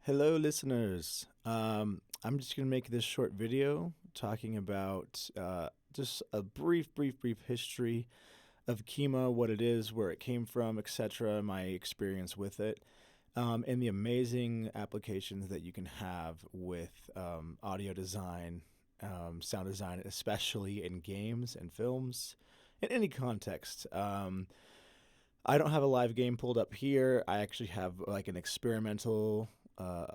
Hello, listeners. I'm just going to make this short video talking about just a brief history of Kyma, what it is, where it came from, etc., my experience with it, and the amazing applications that you can have with audio design, sound design, especially in games and films, in any context. I don't have a live game pulled up here. I actually have like an experimental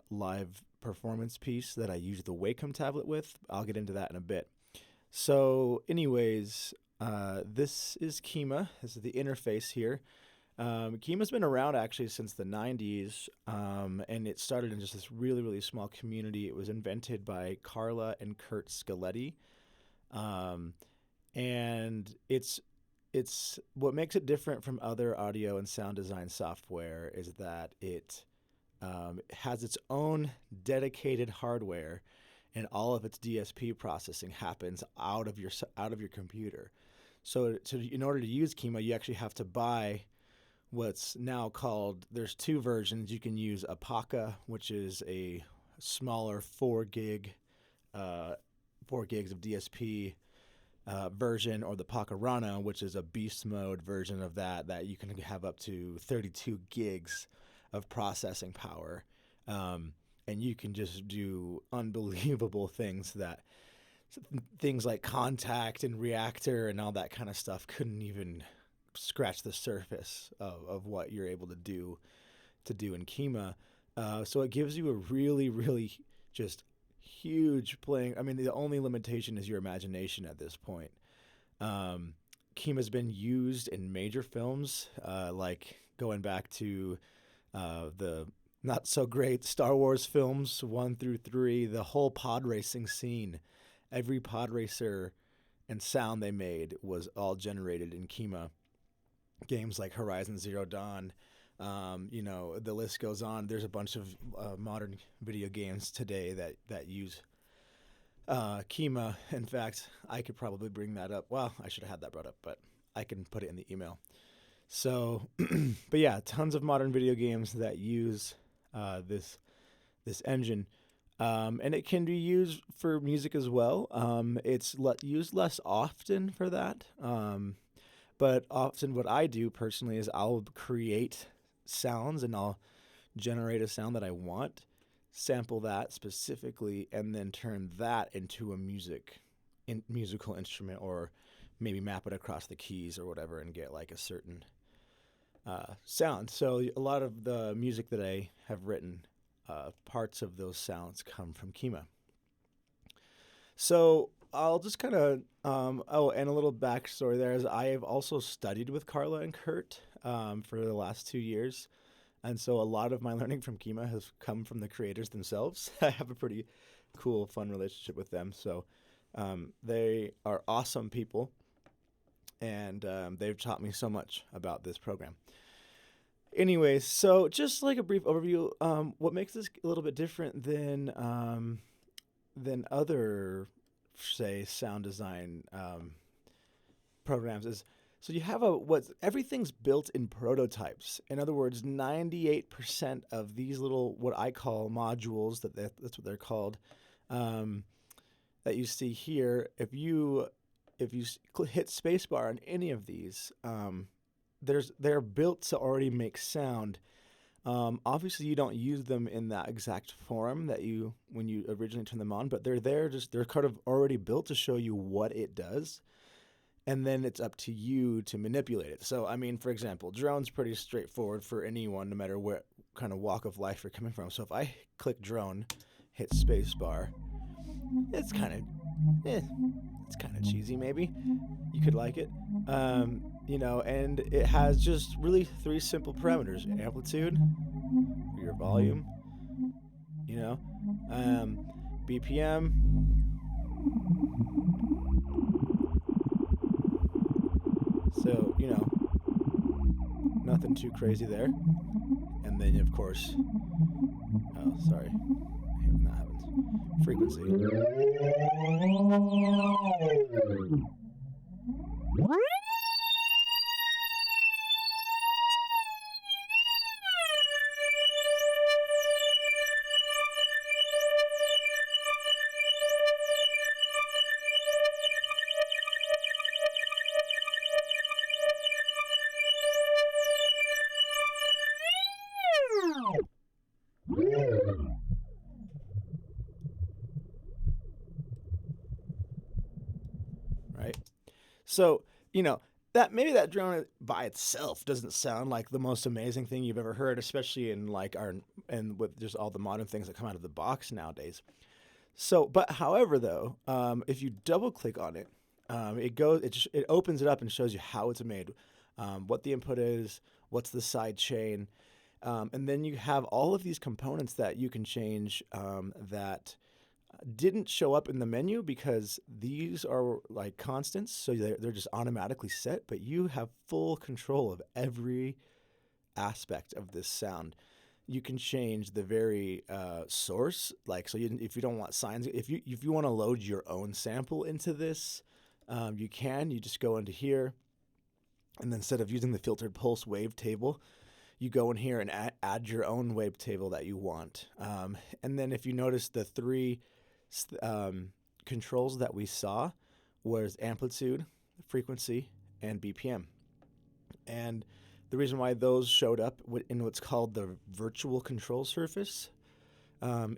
live performance piece that I use the Wacom tablet with. I'll get into that in a bit. So, anyways, this is Kyma. This is the interface here. Kyma's been around actually since the 90s, and it started in just this really small community. It was invented by Carla and Kurt Scaletti, um, and it's what makes it different from other audio and sound design software is that it has its own dedicated hardware, and all of its DSP processing happens out of your computer. So, in order to use Kyma, you actually have to buy what's now called. There's two versions. You can use Apaca, which is a smaller 4 gigs of DSP version, or the Pacarana, which is a beast mode version of that you can have up to 32 gigs of processing power, and you can just do unbelievable things like contact and reactor and all that kind of stuff couldn't even scratch the surface of what you're able to do in Kyma. So it gives you a really just huge playing. I mean, the only limitation is your imagination at this point. Kyma's been used in major films, like going back to the not so great Star Wars films 1 through 3, the whole pod racing scene, every pod racer and sound they made was all generated in Kyma. Games like Horizon Zero Dawn, the list goes on. There's a bunch of modern video games today that use Kyma. In fact, I could probably bring that up. Well, I should have had that brought up, but I can put it in the email. So, but yeah, tons of modern video games that use this engine, and it can be used for music as well. It's used less often for that, but often what I do personally is I'll create sounds and I'll generate a sound that I want, sample that specifically, and then turn that into a musical instrument, or maybe map it across the keys or whatever and get like a certain sound. So a lot of the music that I have written, parts of those sounds come from Kyma. So I'll just kind of, and a little backstory there is I have also studied with Carla and Kurt for the last 2 years. And so a lot of my learning from Kyma has come from the creators themselves. I have a pretty cool, fun relationship with them. So they are awesome people, and they've taught me so much about this program. Anyways, so just like a brief overview, what makes this a little bit different than other, say, sound design programs is, so you have everything's built in prototypes. In other words, 98% of these little, what I call modules, that's what they're called, that you see here, if you hit spacebar on any of these, they're built to already make sound. Obviously, you don't use them in that exact form when you originally turn them on, but they're kind of already built to show you what it does, and then it's up to you to manipulate it. So, I mean, for example, drone's pretty straightforward for anyone, no matter what kind of walk of life you're coming from. So if I click drone, hit spacebar, it's kind of cheesy, maybe. You could like it. And it has just really 3 simple parameters: amplitude, your volume, BPM, so, nothing too crazy there. And then, of course, oh, sorry, I hate when that happens, frequency. So, you know, that maybe that drone by itself doesn't sound like the most amazing thing you've ever heard, especially in like our and with just all the modern things that come out of the box nowadays. So, but however, though, if you double click on it, it opens it up and shows you how it's made, what the input is, what's the side chain, and then you have all of these components that you can change that didn't show up in the menu because these are like constants, so they're just automatically set. But you have full control of every aspect of this sound. You can change the very source, like so. If you don't want signs, if you want to load your own sample into this, you can. You just go into here, and then instead of using the filtered pulse wavetable, you go in here and add your own wavetable that you want. And then if you notice the three controls that we saw was amplitude, frequency, and BPM. And the reason why those showed up in what's called the virtual control surface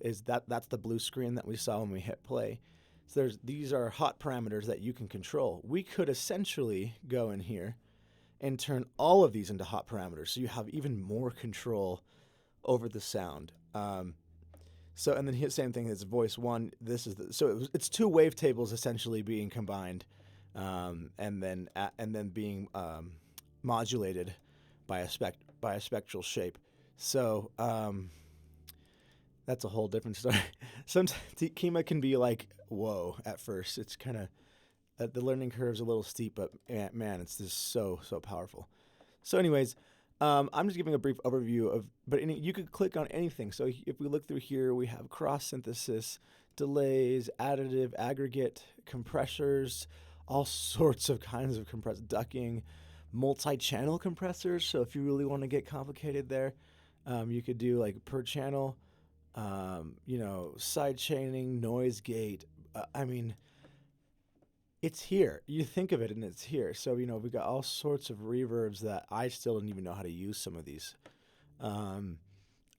is that's the blue screen that we saw when we hit play. So these are hot parameters that you can control. We could essentially go in here and turn all of these into hot parameters, so you have even more control over the sound. So and then here, same thing as voice one. This is it's two wavetables essentially being combined, and then being modulated by a spectral shape. So that's a whole different story. Sometimes Kyma can be like whoa at first. It's kind of the learning curve's a little steep, but man, it's just so powerful. So, anyways, I'm just giving a brief overview of, but you could click on anything. So if we look through here, we have cross synthesis, delays, additive, aggregate, compressors, all sorts of kinds of ducking, multi-channel compressors. So if you really want to get complicated there, you could do like per channel, side chaining, noise gate. I mean, it's here. You think of it and it's here. So, we got all sorts of reverbs that I still don't even know how to use some of these.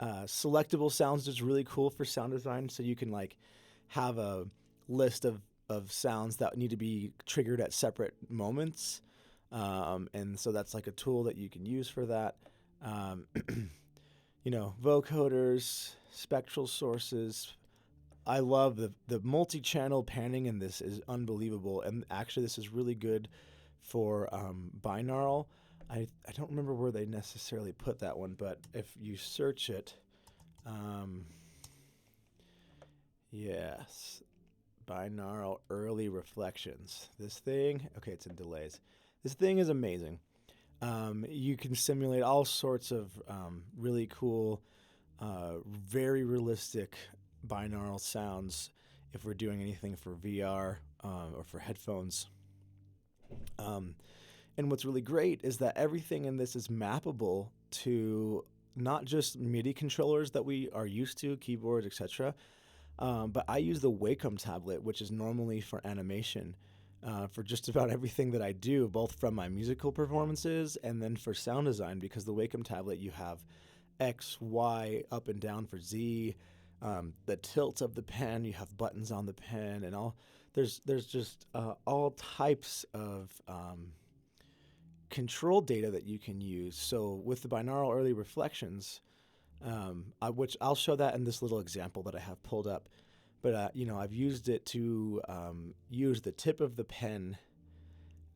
Selectable sounds is really cool for sound design. So you can like have a list of sounds that need to be triggered at separate moments. And so that's like a tool that you can use for that. Vocoders, spectral sources. I love the multi-channel panning in this is unbelievable, and actually this is really good for binaural. I don't remember where they necessarily put that one, but if you search it, yes, binaural early reflections. This thing, okay, it's in delays. This thing is amazing. You can simulate all sorts of really cool, very realistic binaural sounds if we're doing anything for VR or for headphones. And what's really great is that everything in this is mappable to not just MIDI controllers that we are used to, keyboards, etc. But I use the Wacom tablet, which is normally for animation, for just about everything that I do, both from my musical performances and then for sound design, because the Wacom tablet, you have X, Y, up and down for Z, the tilt of the pen, you have buttons on the pen, and all. There's just all types of control data that you can use. So with the binaural early reflections, which I'll show that in this little example that I have pulled up, but I've used it to use the tip of the pen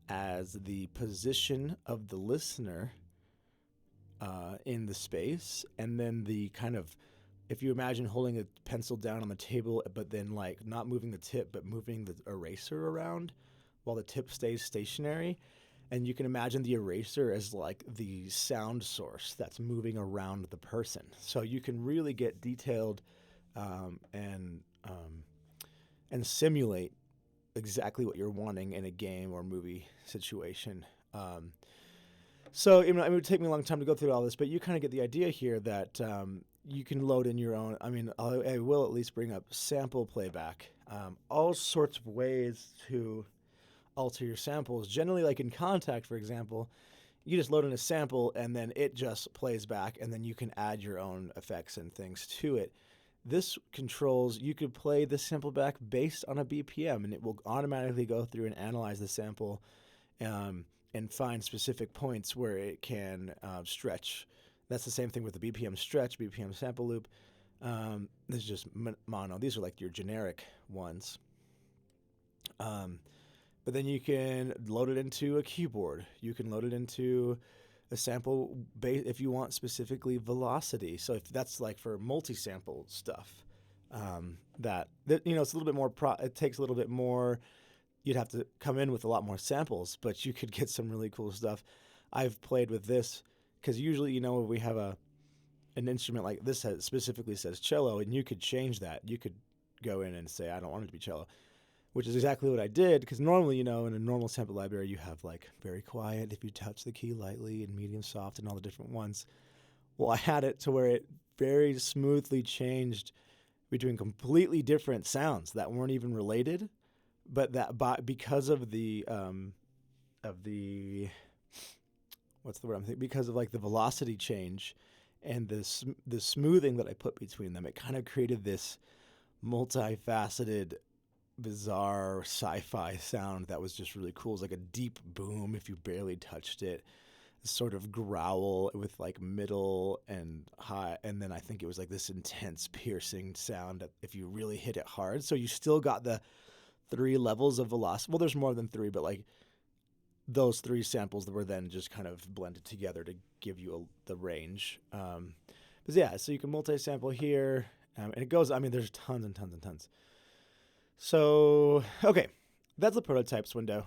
as the position of the listener in the space, and then the kind of, if you imagine holding a pencil down on the table, but then like not moving the tip, but moving the eraser around while the tip stays stationary. And you can imagine the eraser as like the sound source that's moving around the person. So you can really get detailed and simulate exactly what you're wanting in a game or movie situation. So it would take me a long time to go through all this, but you kind of get the idea here that you can load in your own. I mean, I will at least bring up sample playback, all sorts of ways to alter your samples. Generally, like in Contact, for example, you just load in a sample and then it just plays back, and then you can add your own effects and things to it. This controls, you could play the sample back based on a BPM, and it will automatically go through and analyze the sample um, and find specific points where it can stretch. That's the same thing with the BPM stretch, BPM sample loop. This is just mono. These are like your generic ones. Um, but then you can load it into a keyboard. You can load it into a sample base if you want specifically velocity. So if that's like for multi-sample stuff, that it's a little bit more. It takes a little bit more. You'd have to come in with a lot more samples, but you could get some really cool stuff. I've played with this because usually, we have an instrument like this that specifically says cello, and you could change that. You could go in and say, I don't want it to be cello, which is exactly what I did. Because normally, in a normal sample library, you have like very quiet if you touch the key lightly, and medium soft, and all the different ones. Well, I had it to where it very smoothly changed between completely different sounds that weren't even related, but because of the what's the word I'm thinking? Because of like the velocity change and the smoothing that I put between them, it kind of created this multifaceted, bizarre sci-fi sound that was just really cool. It was like a deep boom if you barely touched it, a sort of growl with like middle and high, and then I think it was like this intense piercing sound if you really hit it hard. So you still got the 3 levels of velocity. Well, there's more than 3, but like those 3 samples that were then just kind of blended together to give you the range. But yeah, so you can multi-sample here, and it goes. I mean, there's tons and tons and tons. So okay, that's the prototypes window.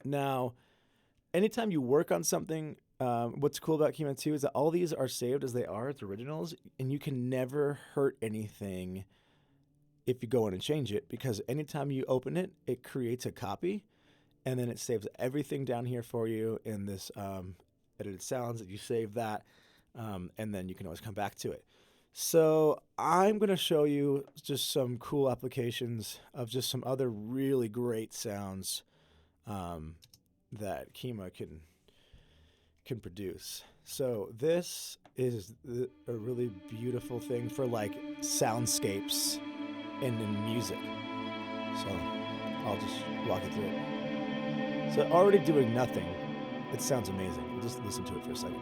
Now, anytime you work on something, what's cool about Kyma 2 is that all these are saved as they are as originals, and you can never hurt anything if you go in and change it, because anytime you open it, it creates a copy, and then it saves everything down here for you in this edited sounds that you save that, and then you can always come back to it. So I'm going to show you just some cool applications of just some other really great sounds that Kyma can produce. So this is a really beautiful thing for like soundscapes and in music. So I'll just walk you through it. So already doing nothing, it sounds amazing. We'll just listen to it for a second.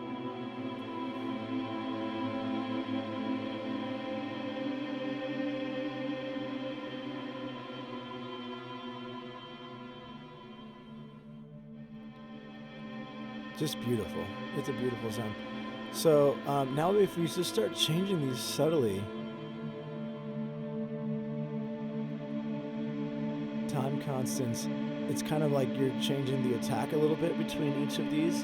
Just beautiful. It's a beautiful sound. So now if we just start changing these subtly, time constants, it's kind of like you're changing the attack a little bit between each of these.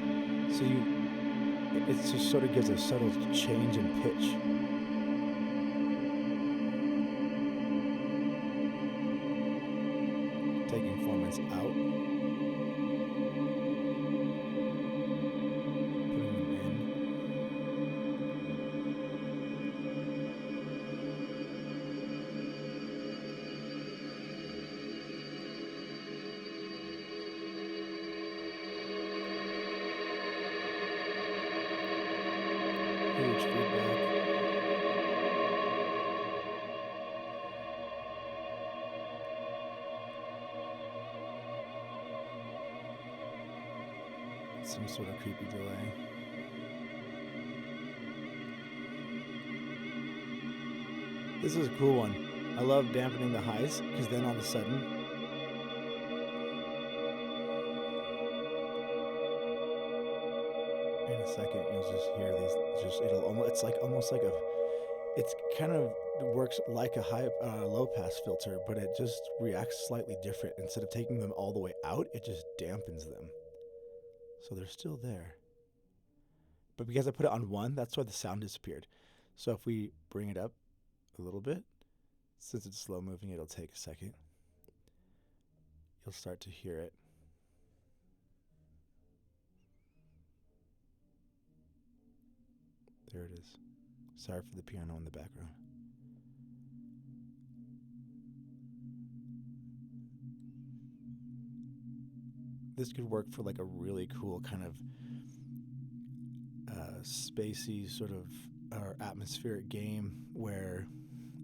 So it just sort of gives a subtle change in pitch. Taking formants out. Huge feedback. Some sort of creepy delay. This is a cool one. I love dampening the highs because then all of a sudden in a second you'll just hear these almost like it's kind of works like a high low pass filter, but it just reacts slightly different. Instead of taking them all the way out, it just dampens them. So they're still there. But because I put it on 1, that's why the sound disappeared. So if we bring it up a little bit, since it's slow moving, it'll take a second. You'll start to hear it. There it is. Sorry for the piano in the background. This could work for like a really cool kind of spacey sort of or atmospheric game where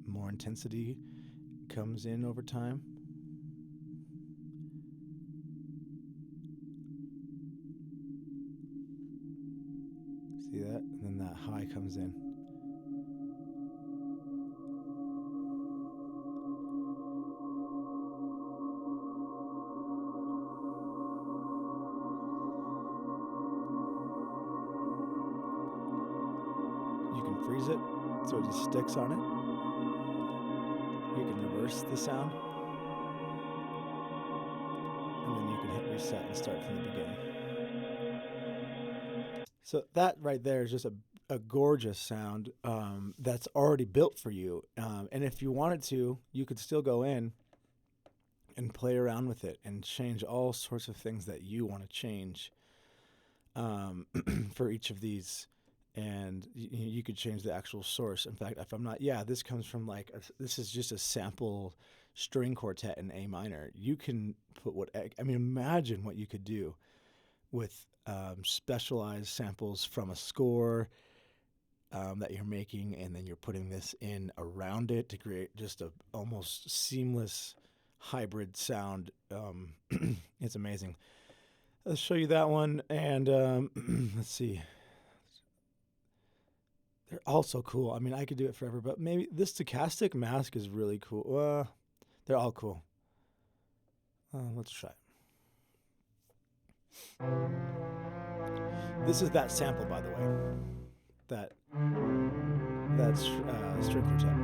more intensity comes in over time. See that? And then that high comes in. You can freeze it so it just sticks on it. You can reverse the sound. And then you can hit reset and start from the beginning. So that right there is just a gorgeous sound that's already built for you. And if you wanted to, you could still go in and play around with it and change all sorts of things that you want to change for each of these. And you could change the actual source. In fact, if I'm not, this comes from this is just a sample string quartet in A minor. You can put imagine what you could do with specialized samples from a score that you're making, and then you're putting this in around it to create just a almost seamless hybrid sound. It's amazing. Let's show you that one, and let's see. They're all so cool. I mean, I could do it forever, but maybe this stochastic mask is really cool. They're all cool. Let's try it. This is that sample, by the way. That's string quartet.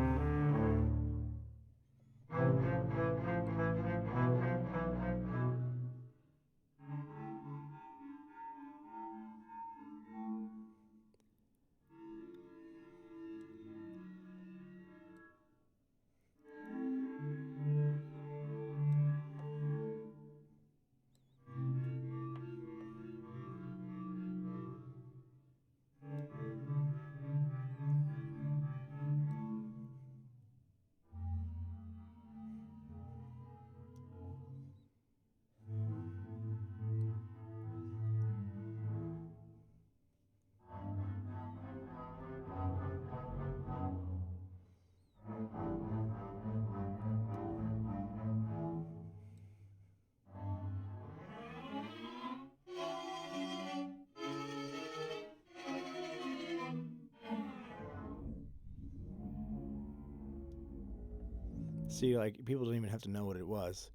See, like, people don't even have to know what it was.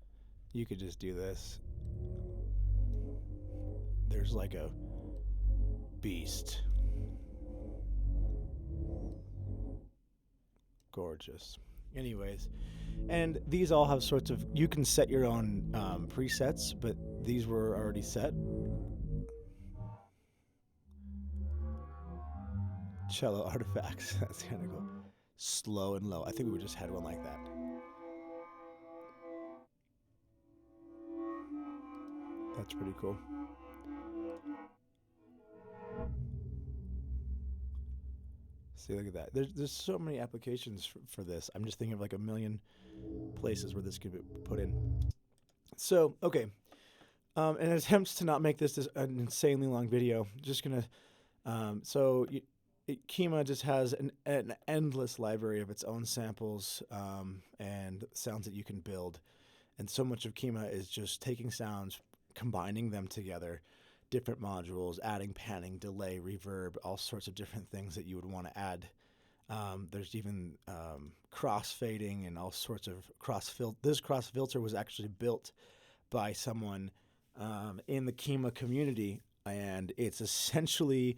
You could just do this. There's like a beast. Gorgeous. Anyways, and these all have sorts of, you can set your own presets, but these were already set. Cello artifacts. That's kind of cool. Slow and low. I think we just had one like that. That's pretty cool. See, look at that. There's so many applications for this. I'm just thinking of like a million places where this could be put in. So, okay. In attempts to not make this an insanely long video, just gonna. Kyma just has an endless library of its own samples and sounds that you can build. And so much of Kyma is just taking sounds, combining them together, different modules, adding panning, delay, reverb, all sorts of different things that you would want to add. There's even crossfading and all sorts of cross-filter. This cross-filter was actually built by someone in the Kyma community, and it's essentially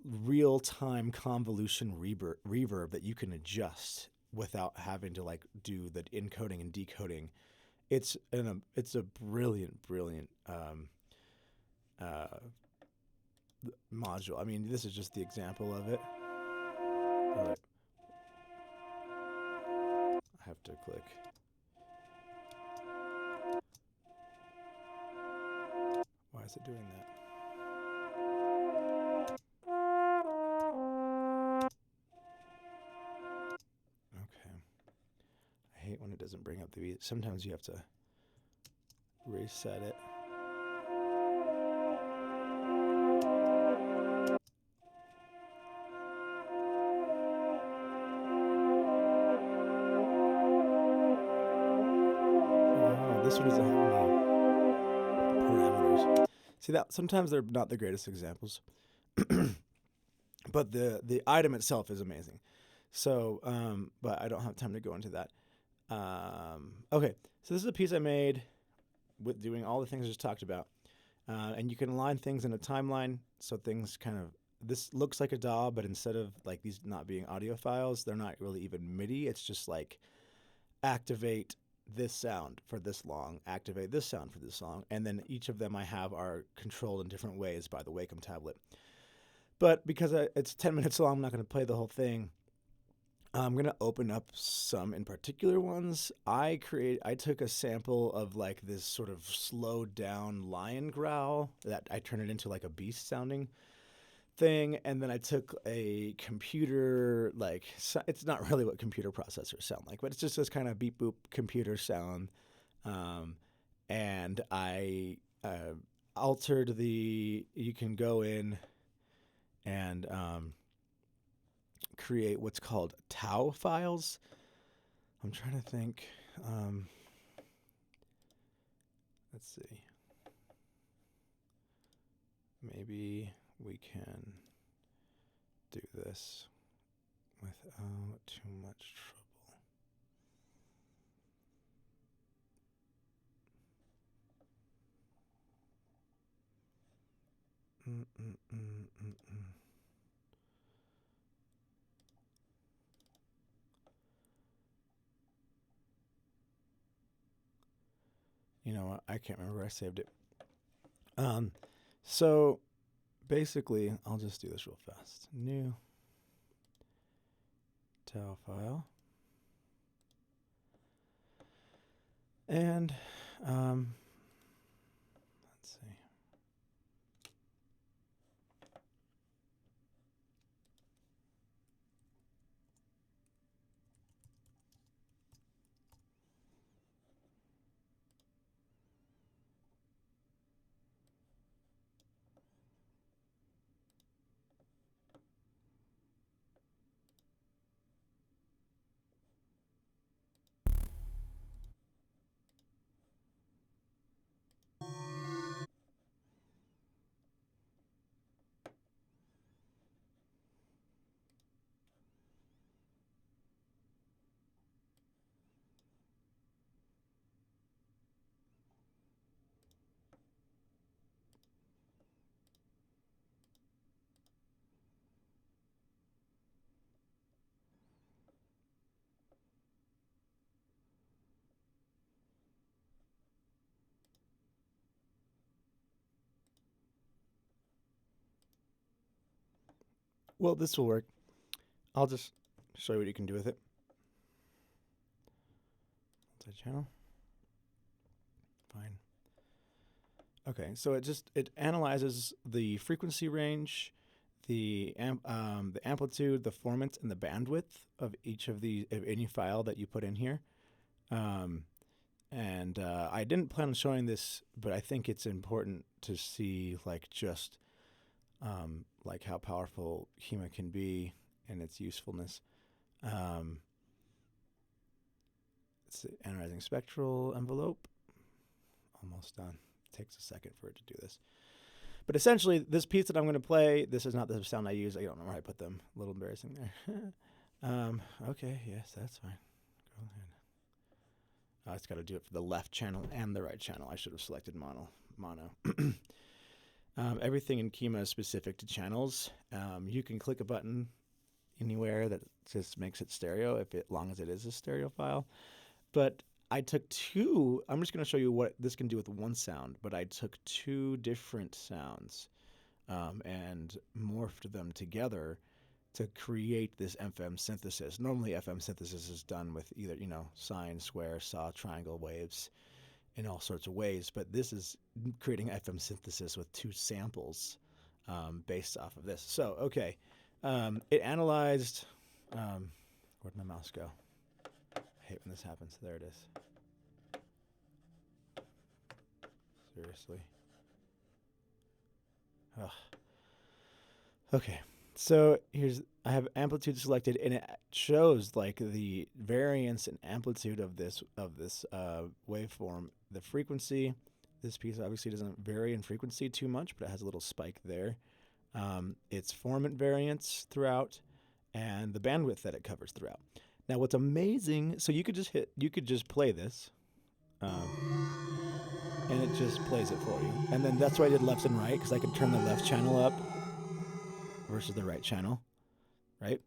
real-time convolution reverb that you can adjust without having to like do the encoding and decoding. It's a brilliant module. I mean, this is just the example of it. All right. I have to click. Why is it doing that? Okay. I hate when it doesn't bring up the beat. Sometimes you have to reset it. This one doesn't have any parameters. See that? Sometimes they're not the greatest examples. but the item itself is amazing. So, but I don't have time to go into that. Okay, so this is a piece I made with doing all the things I just talked about. And you can align things in a timeline, so things kind of, this looks like a DAW, but instead of like these not being audio files, they're not really even MIDI. It's just like activate this sound for this long, activate this sound for this long, and then each of them I have are controlled in different ways by the Wacom tablet. But because it's 10 minutes long, I'm not going to play the whole thing. I'm going to open up some in particular ones. I took a sample of like this sort of slowed down lion growl that I turned it into like a beast sounding thing, and then I took a computer, like, it's not really what computer processors sound like, but it's just this kind of beep boop computer sound, and I altered you can go in and create what's called tau files. I'm trying to think. Let's see. Maybe we can do this without too much trouble. You know what? I can't remember where I saved it. So basically, I'll just do this real fast. New tau file. And let's see. Well, this will work. I'll just show you what you can do with it. Multi-channel. Fine. Okay, so it analyzes the frequency range, the amplitude, the formant, and the bandwidth of each of any file that you put in here. And I didn't plan on showing this, but I think it's important to see like just like how powerful Kyma can be and its usefulness. It's analyzing spectral envelope. Almost done. It takes a second for it to do this. But essentially, this piece that I'm going to play, this is not the sound I use. I don't know where I put them. A little embarrassing there. Okay, yes, that's fine. Go ahead. It's got to do it for the left channel and the right channel. I should have selected mono. Everything in Kyma is specific to channels. You can click a button anywhere that just makes it stereo, as long as it is a stereo file. But I took I'm just going to show you what this can do with one sound, but I took two different sounds and morphed them together to create this FM synthesis. Normally FM synthesis is done with either, sine, square, saw, triangle waves in all sorts of ways, but this is creating FM synthesis with two samples based off of this. So, okay, it analyzed, where'd my mouse go? I hate when this happens. There it is. Seriously. Ugh. Okay, so I have amplitude selected, and it shows like the variance and amplitude of this waveform. The frequency, this piece obviously doesn't vary in frequency too much, but it has a little spike there. its formant variance throughout, and the bandwidth that it covers throughout. Now, what's amazing, so you could just play this, and it just plays it for you. And then that's why I did left and right, because I could turn the left channel up versus the right channel, right?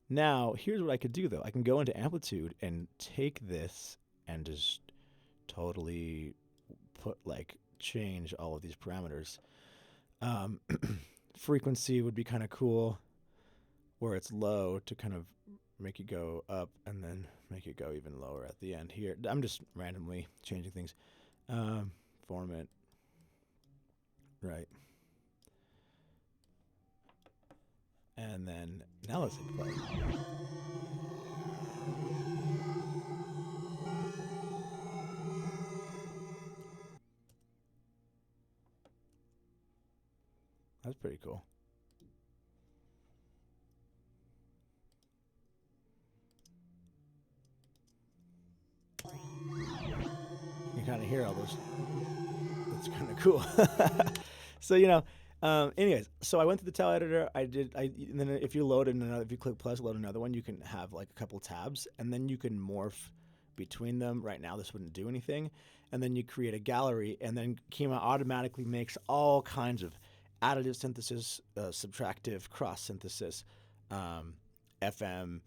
Now, here's what I could do, though. I can go into amplitude and take this and just totally change all of these parameters. Frequency would be kind of cool, where it's low, to kind of make it go up and then make it go even lower at the end here. I'm just randomly changing things. Formant, right. And then now let's hit play. That's pretty cool. You kind of hear all those. That's kind of cool. So, anyways, so I went to the tile editor. And then if you if you click plus, load another one, you can have like a couple tabs, and then you can morph between them. Right now, this wouldn't do anything. And then you create a gallery, and then Kyma automatically makes all kinds of additive synthesis, subtractive cross synthesis, FM,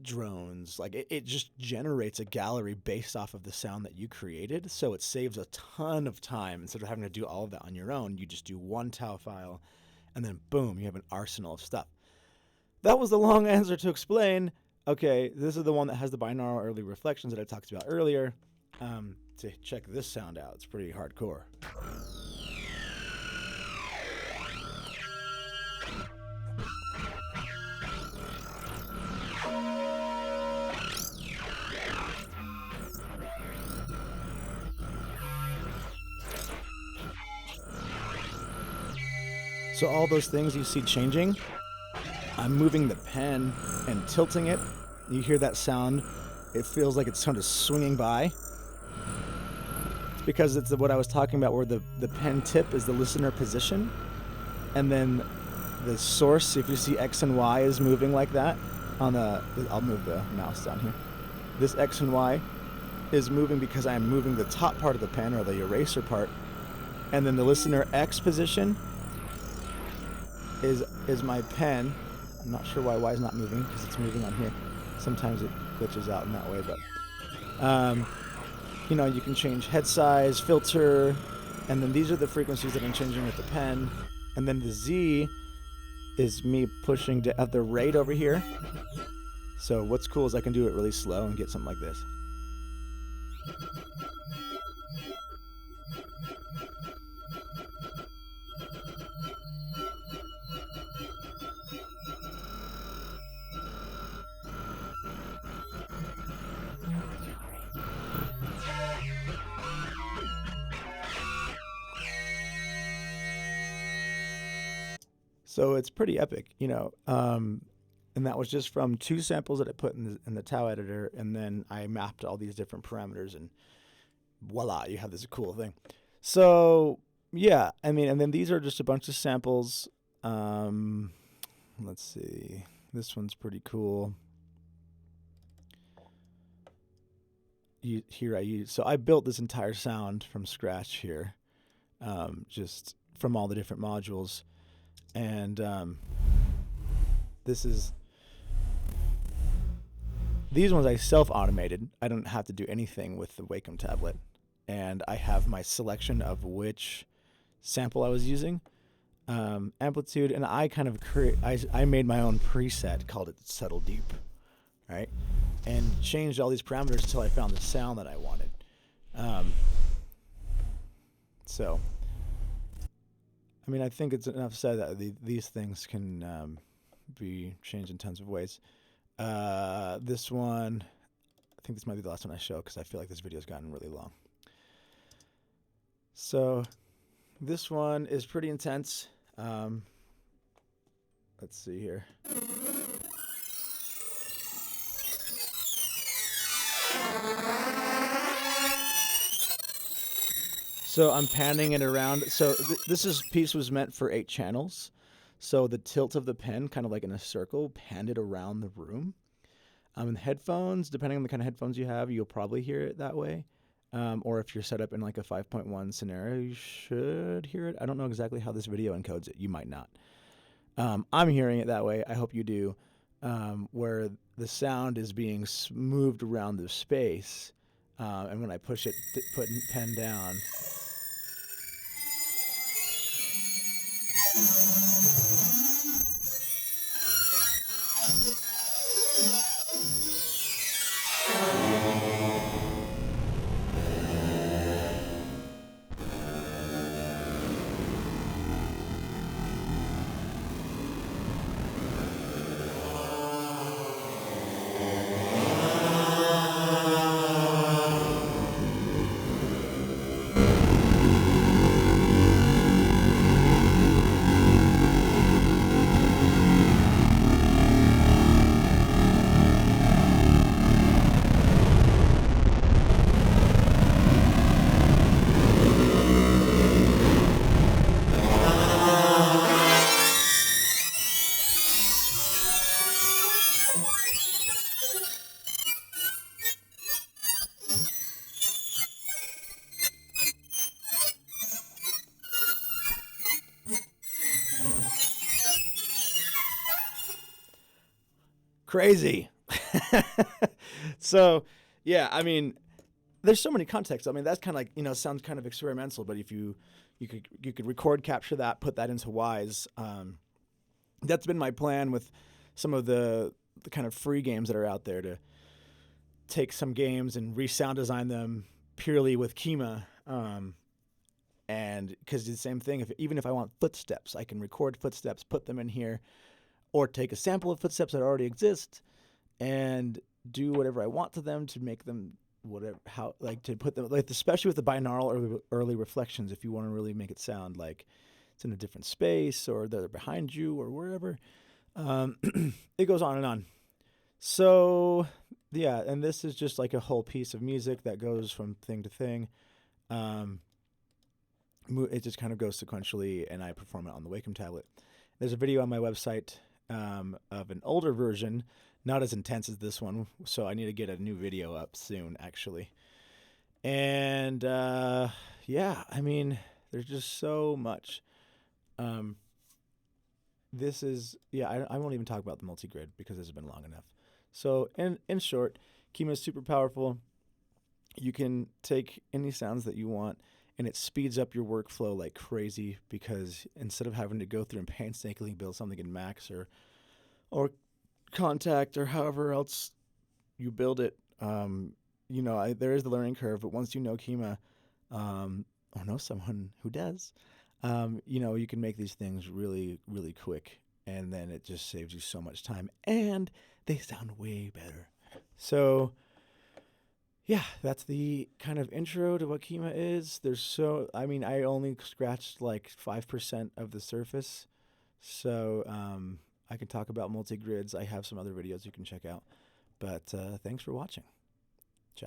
drones. Like it just generates a gallery based off of the sound that you created. So it saves a ton of time. Instead of having to do all of that on your own, you just do one tile file, and then boom, you have an arsenal of stuff. That was the long answer to explain. Okay, this is the one that has the binaural early reflections that I talked about earlier. To check this sound out, it's pretty hardcore. So all those things you see changing, I'm moving the pen and tilting it. You hear that sound. It feels like it's kind of swinging by. It's because it's what I was talking about, where the pen tip is the listener position. And then the source, if you see X and Y is moving like that, I'll move the mouse down here. This X and Y is moving because I am moving the top part of the pen, or the eraser part. And then the listener X position is my pen. I'm not sure why Y is not moving, because it's moving on here. Sometimes it glitches out in that way, but you can change head size, filter, and then these are the frequencies that I'm changing with the pen. And then the Z is me pushing at the rate over here. So what's cool is I can do it really slow and get something like this. So it's pretty epic, and that was just from 2 samples that I put in the tau editor, and then I mapped all these different parameters, and voila, you have this cool thing. So yeah, and then these are just a bunch of samples. Let's see, this one's pretty cool. So I built this entire sound from scratch here, just from all the different modules. And these ones I self-automated. I don't have to do anything with the Wacom tablet. And I have my selection of which sample I was using, amplitude, and I kind of I made my own preset, called it Subtle Deep, right? And changed all these parameters until I found the sound that I wanted. So I think it's enough said that these things can be changed in tons of ways. This one, I think this might be the last one I show, because I feel like this video's gotten really long. So this one is pretty intense. Let's see here. So I'm panning it around. So this piece was meant for 8 channels. So the tilt of the pen, kind of like in a circle, panned it around the room. In headphones, depending on the kind of headphones you have, you'll probably hear it that way. Or if you're set up in like a 5.1 scenario, you should hear it. I don't know exactly how this video encodes it. You might not. I'm hearing it that way. I hope you do. Where the sound is being moved around the space. And when I push it, put pen down. Crazy. So, yeah, I mean, there's so many contexts. I mean, that's kind of like, sounds kind of experimental, but if you could record, capture that, put that into Wise. That's been my plan with some of the kind of free games that are out there, to take some games and re-sound design them purely with Kyma. And because it's the same thing, even if I want footsteps, I can record footsteps, put them in here, or take a sample of footsteps that already exist and do whatever I want to them to make them to put them, like, especially with the binaural early reflections, if you want to really make it sound like it's in a different space or they're behind you or wherever. It goes on and on. So, yeah, and this is just like a whole piece of music that goes from thing to thing. It just kind of goes sequentially, and I perform it on the Wacom tablet. There's a video on my website of an older version, not as intense as this one, so I need to get a new video up soon, actually. And yeah, I mean, there's just so much. This is, yeah, I won't even talk about the multi-grid because this has been long enough. So in short, Kyma is super powerful. You can take any sounds that you want, and it speeds up your workflow like crazy, because instead of having to go through and painstakingly build something in Max or Contact or however else you build it, there is the learning curve. But once you know Kyma, or know someone who does, you can make these things really, really quick, and then it just saves you so much time, and they sound way better. So, yeah, that's the kind of intro to what Kyma is. I only scratched like 5% of the surface. So, I can talk about multi-grids. I have some other videos you can check out. But thanks for watching.